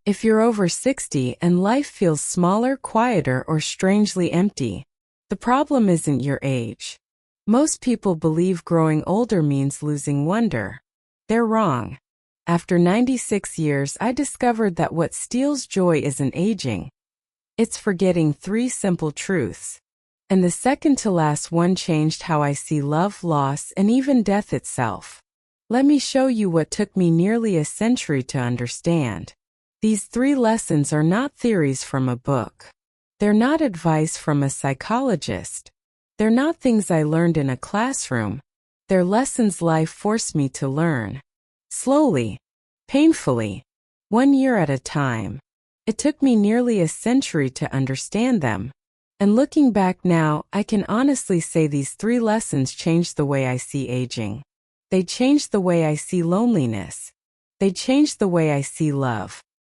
If you're over 60 and life feels smaller, quieter, or strangely empty, the problem isn't your age. Most people believe growing older means losing wonder. They're wrong. After 96 years, I discovered that what steals joy isn't aging. It's forgetting 3 simple truths. And the second to last one changed how I see love, loss, and even death itself. Let me show you what took me nearly a century to understand. These 3 lessons are not theories from a book. They're not advice from a psychologist. They're not things I learned in a classroom. They're lessons life forced me to learn. Slowly, painfully, 1 year at a time. It took me nearly a century to understand them. And looking back now, I can honestly say these 3 lessons changed the way I see aging. They changed the way I see loneliness. They changed the way I see love.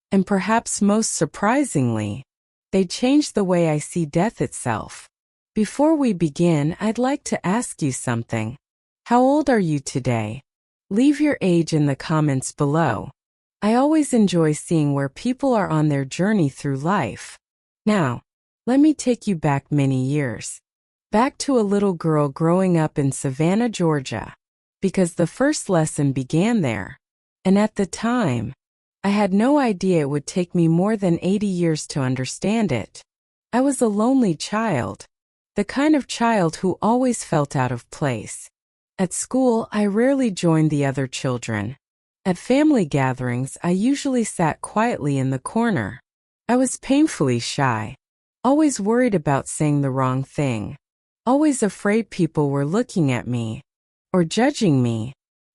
And perhaps most surprisingly, they changed the way I see death itself. Before we begin, I'd like to ask you something. How old are you today? Leave your age in the comments below. I always enjoy seeing where people are on their journey through life. Now, let me take you back many years. Back to a little girl growing up in Savannah, Georgia. Because the first lesson began there. And at the time, I had no idea it would take me more than 80 years to understand it. I was a lonely child. The kind of child who always felt out of place. At school, I rarely joined the other children. At family gatherings, I usually sat quietly in the corner. I was painfully shy. Always worried about saying the wrong thing. Always afraid people were looking at me. Or judging me.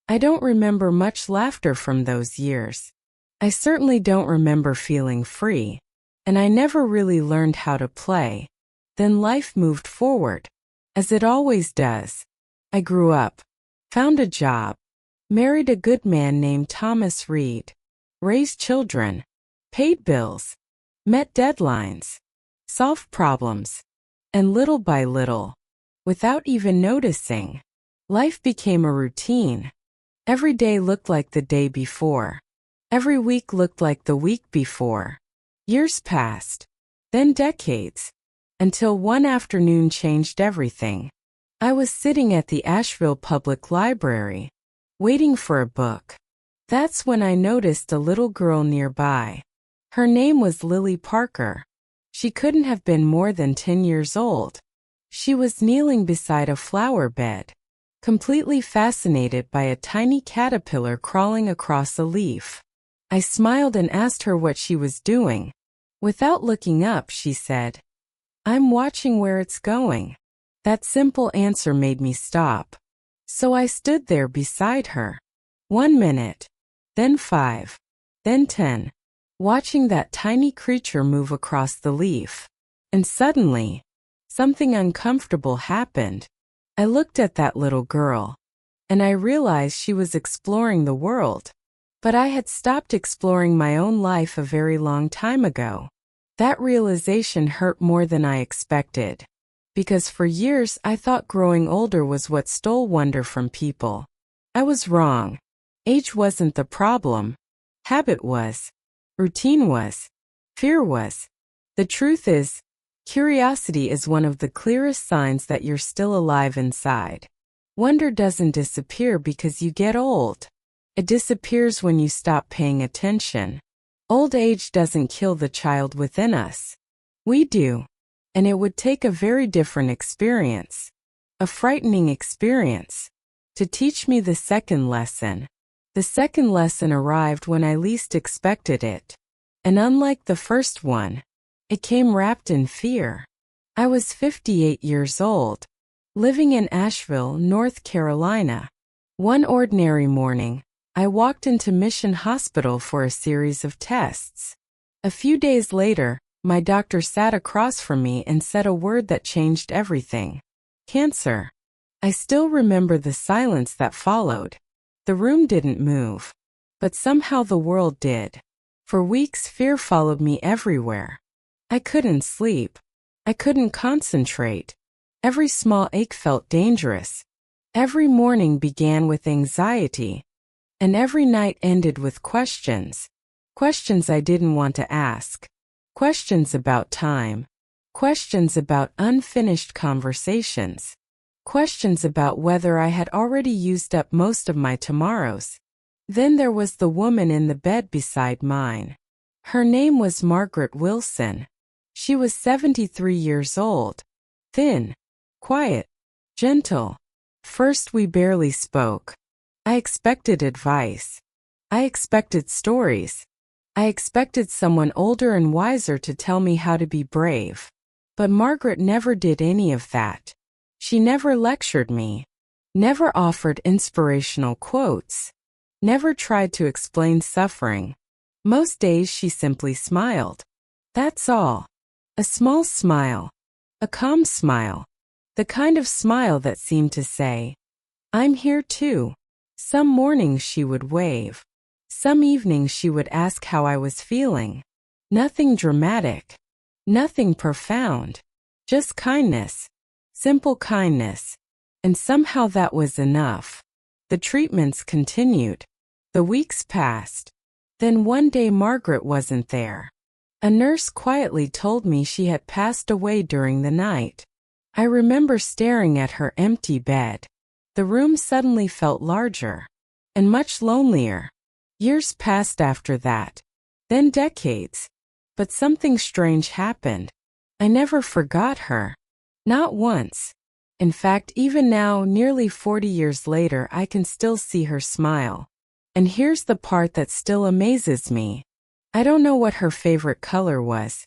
I don't remember much laughter from those years. I certainly don't remember feeling free. And I never really learned how to play. Then life moved forward. As it always does. I grew up. Found a job. Married a good man named Thomas Reed. Raised children. Paid bills. Met deadlines. Solved problems. And little by little, without even noticing, life became a routine. Every day looked like the day before. Every week looked like the week before. Years passed. Then decades. Until one afternoon changed everything. I was sitting at the Asheville Public Library, waiting for a book. That's when I noticed a little girl nearby. Her name was Lily Parker. She couldn't have been more than 10 years old. She was kneeling beside a flower bed, completely fascinated by a tiny caterpillar crawling across a leaf. I smiled and asked her what she was doing. Without looking up, she said, "I'm watching where it's going." That simple answer made me stop. So I stood there beside her. 1 minute, then 5, then 10, watching that tiny creature move across the leaf. And suddenly, something uncomfortable happened. I looked at that little girl, and I realized she was exploring the world. But I had stopped exploring my own life a very long time ago. That realization hurt more than I expected. Because for years I thought growing older was what stole wonder from people. I was wrong. Age wasn't the problem. Habit was. Routine was. Fear was. The truth is, curiosity is one of the clearest signs that you're still alive inside. Wonder doesn't disappear because you get old. It disappears when you stop paying attention. Old age doesn't kill the child within us. We do. And it would take a very different experience, a frightening experience, to teach me the second lesson. The second lesson arrived when I least expected it. And unlike the first one, it came wrapped in fear. I was 58 years old, living in Asheville, North Carolina. One ordinary morning, I walked into Mission Hospital for a series of tests. A few days later, my doctor sat across from me and said a word that changed everything. Cancer. I still remember the silence that followed. The room didn't move. But somehow the world did. For weeks, fear followed me everywhere. I couldn't sleep. I couldn't concentrate. Every small ache felt dangerous. Every morning began with anxiety. And every night ended with questions. Questions I didn't want to ask. Questions about time. Questions about unfinished conversations. Questions about whether I had already used up most of my tomorrows. Then there was the woman in the bed beside mine. Her name was Margaret Wilson. She was 73 years old. Thin, quiet, gentle. First we barely spoke. I expected advice. I expected stories. I expected someone older and wiser to tell me how to be brave. But Margaret never did any of that. She never lectured me. Never offered inspirational quotes. Never tried to explain suffering. Most days she simply smiled. That's all. A small smile. A calm smile. The kind of smile that seemed to say, I'm here too. Some mornings she would wave. Some evenings she would ask how I was feeling. Nothing dramatic. Nothing profound. Just kindness. Simple kindness. And somehow that was enough. The treatments continued. The weeks passed. Then one day Margaret wasn't there. A nurse quietly told me she had passed away during the night. I remember staring at her empty bed. The room suddenly felt larger. And much lonelier. Years passed after that. Then decades. But something strange happened. I never forgot her. Not once. In fact, even now, nearly 40 years later, I can still see her smile. And here's the part that still amazes me. I don't know what her favorite color was.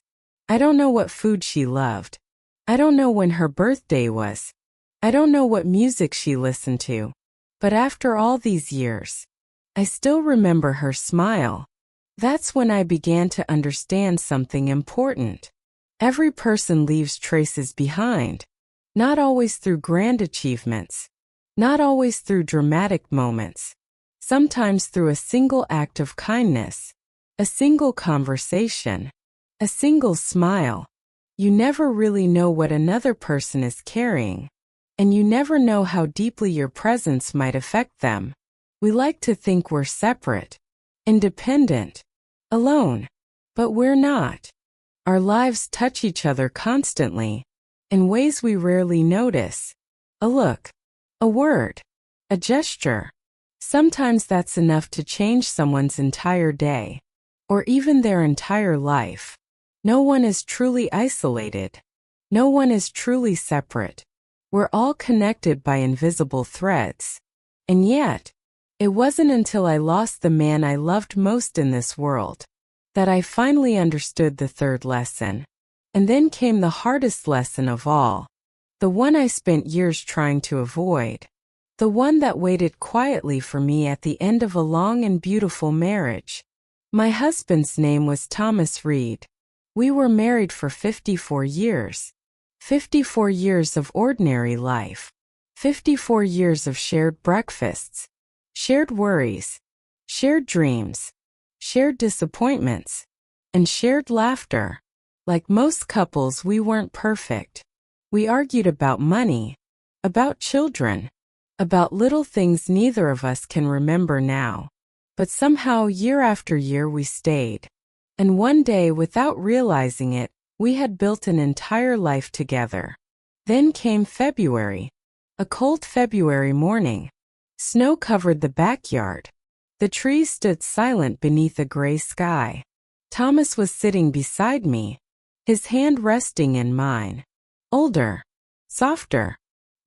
I don't know what food she loved. I don't know when her birthday was. I don't know what music she listened to. But after all these years, I still remember her smile. That's when I began to understand something important. Every person leaves traces behind. Not always through grand achievements. Not always through dramatic moments. Sometimes through a single act of kindness. A single conversation. A single smile. You never really know what another person is carrying. And you never know how deeply your presence might affect them. We like to think we're separate. Independent. Alone. But we're not. Our lives touch each other constantly. In ways we rarely notice. A look. A word. A gesture. Sometimes that's enough to change someone's entire day. Or even their entire life. No one is truly isolated. No one is truly separate. We're all connected by invisible threads. And yet, it wasn't until I lost the man I loved most in this world that I finally understood the third lesson. And then came the hardest lesson of all. The one I spent years trying to avoid. The one that waited quietly for me at the end of a long and beautiful marriage. My husband's name was Thomas Reed. We were married for 54 years. 54 years of ordinary life. 54 years of shared breakfasts. Shared worries. Shared dreams. Shared disappointments. And shared laughter. Like most couples, we weren't perfect. We argued about money. About children. About little things neither of us can remember now. But somehow, year after year, we stayed. And one day, without realizing it, we had built an entire life together. Then came February. A cold February morning. Snow covered the backyard. The trees stood silent beneath a gray sky. Thomas was sitting beside me, his hand resting in mine. Older. Softer.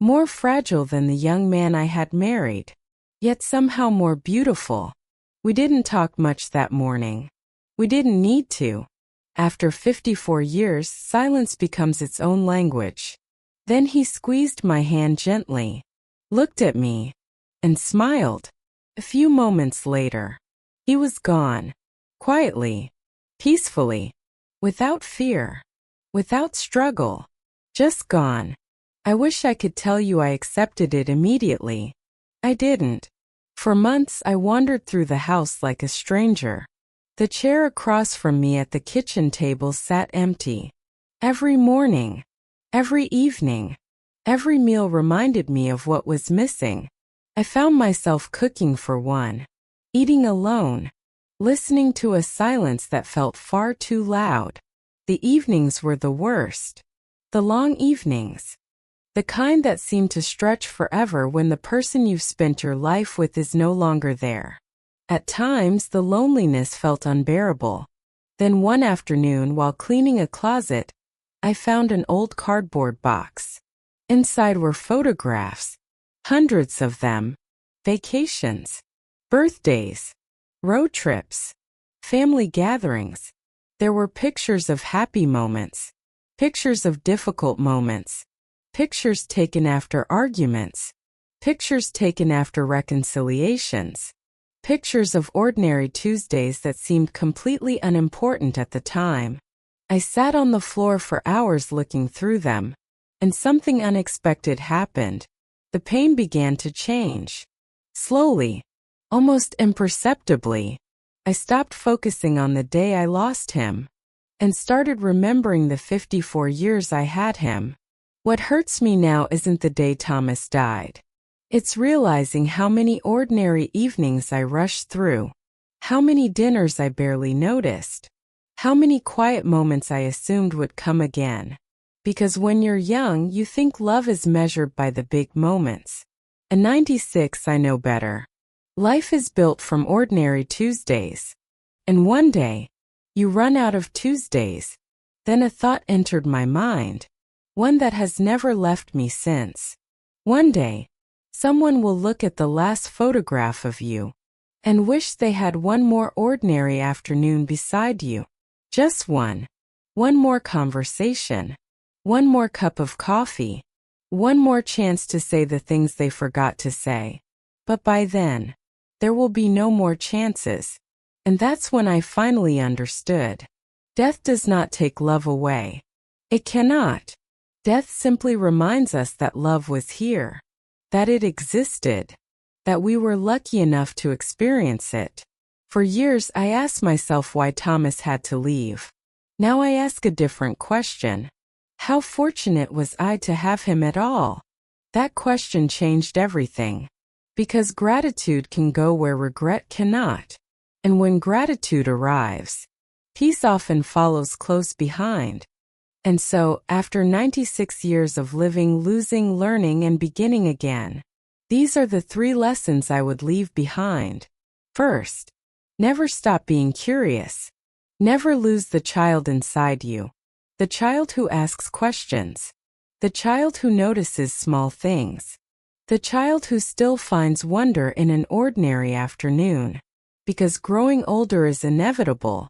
More fragile than the young man I had married. Yet somehow more beautiful. We didn't talk much that morning. We didn't need to. After 54 years, silence becomes its own language. Then he squeezed my hand gently, looked at me, and smiled. A few moments later, he was gone. Quietly. Peacefully. Without fear. Without struggle. Just gone. I wish I could tell you I accepted it immediately. I didn't. For months I wandered through the house like a stranger. The chair across from me at the kitchen table sat empty. Every morning, every evening, every meal reminded me of what was missing. I found myself cooking for one, eating alone, listening to a silence that felt far too loud. The evenings were the worst. The long evenings. The kind that seem to stretch forever when the person you've spent your life with is no longer there. At times, the loneliness felt unbearable. Then one afternoon, while cleaning a closet, I found an old cardboard box. Inside were photographs, hundreds of them, vacations, birthdays, road trips, family gatherings. There were pictures of happy moments, pictures of difficult moments, pictures taken after arguments, pictures taken after reconciliations, pictures of ordinary Tuesdays that seemed completely unimportant at the time. I sat on the floor for hours looking through them, and something unexpected happened. The pain began to change. Slowly, almost imperceptibly, I stopped focusing on the day I lost him and started remembering the 54 years I had him. What hurts me now isn't the day Thomas died. It's realizing how many ordinary evenings I rushed through, how many dinners I barely noticed, how many quiet moments I assumed would come again. Because when you're young, you think love is measured by the big moments. At 96, I know better. Life is built from ordinary Tuesdays. And one day, you run out of Tuesdays. Then a thought entered my mind, one that has never left me since. One day, someone will look at the last photograph of you and wish they had one more ordinary afternoon beside you. Just one. One more conversation. One more cup of coffee. One more chance to say the things they forgot to say. But by then, there will be no more chances. And that's when I finally understood. Death does not take love away. It cannot. Death simply reminds us that love was here, that it existed, that we were lucky enough to experience it. For years, I asked myself why Thomas had to leave. Now I ask a different question. How fortunate was I to have him at all? That question changed everything. Because gratitude can go where regret cannot. And when gratitude arrives, peace often follows close behind. And so, after 96 years of living, losing, learning, and beginning again, these are the 3 lessons I would leave behind. First, never stop being curious. Never lose the child inside you. The child who asks questions. The child who notices small things. The child who still finds wonder in an ordinary afternoon. Because growing older is inevitable.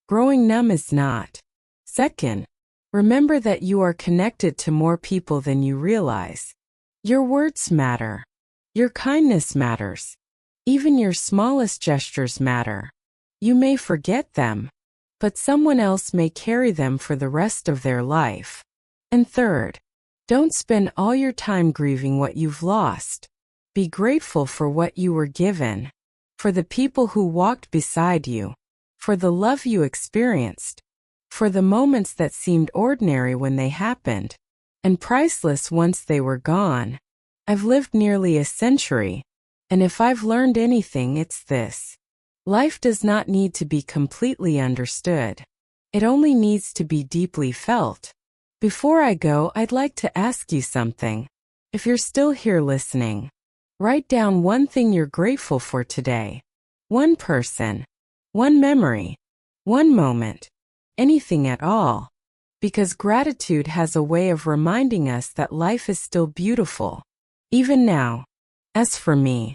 Growing numb is not. Second, remember that you are connected to more people than you realize. Your words matter. Your kindness matters. Even your smallest gestures matter. You may forget them, but someone else may carry them for the rest of their life. And third, don't spend all your time grieving what you've lost. Be grateful for what you were given, for the people who walked beside you, for the love you experienced, for the moments that seemed ordinary when they happened, and priceless once they were gone. I've lived nearly a century, and if I've learned anything, it's this. Life does not need to be completely understood. It only needs to be deeply felt. Before I go, I'd like to ask you something. If you're still here listening, write down one thing you're grateful for today. One person, one memory, one moment, anything at all. Because gratitude has a way of reminding us that life is still beautiful, even now. As for me,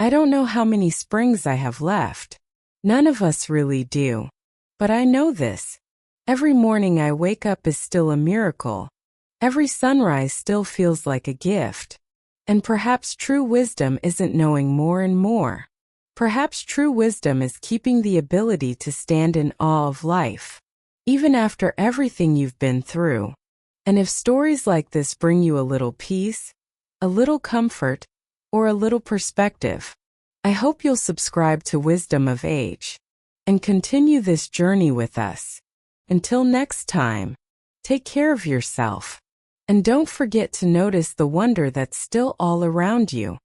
I don't know how many springs I have left. None of us really do. But I know this. Every morning I wake up is still a miracle. Every sunrise still feels like a gift. And perhaps true wisdom isn't knowing more and more. Perhaps true wisdom is keeping the ability to stand in awe of life, even after everything you've been through. And if stories like this bring you a little peace, a little comfort, or a little perspective, I hope you'll subscribe to Wisdom of Age and continue this journey with us. Until next time, take care of yourself, and don't forget to notice the wonder that's still all around you.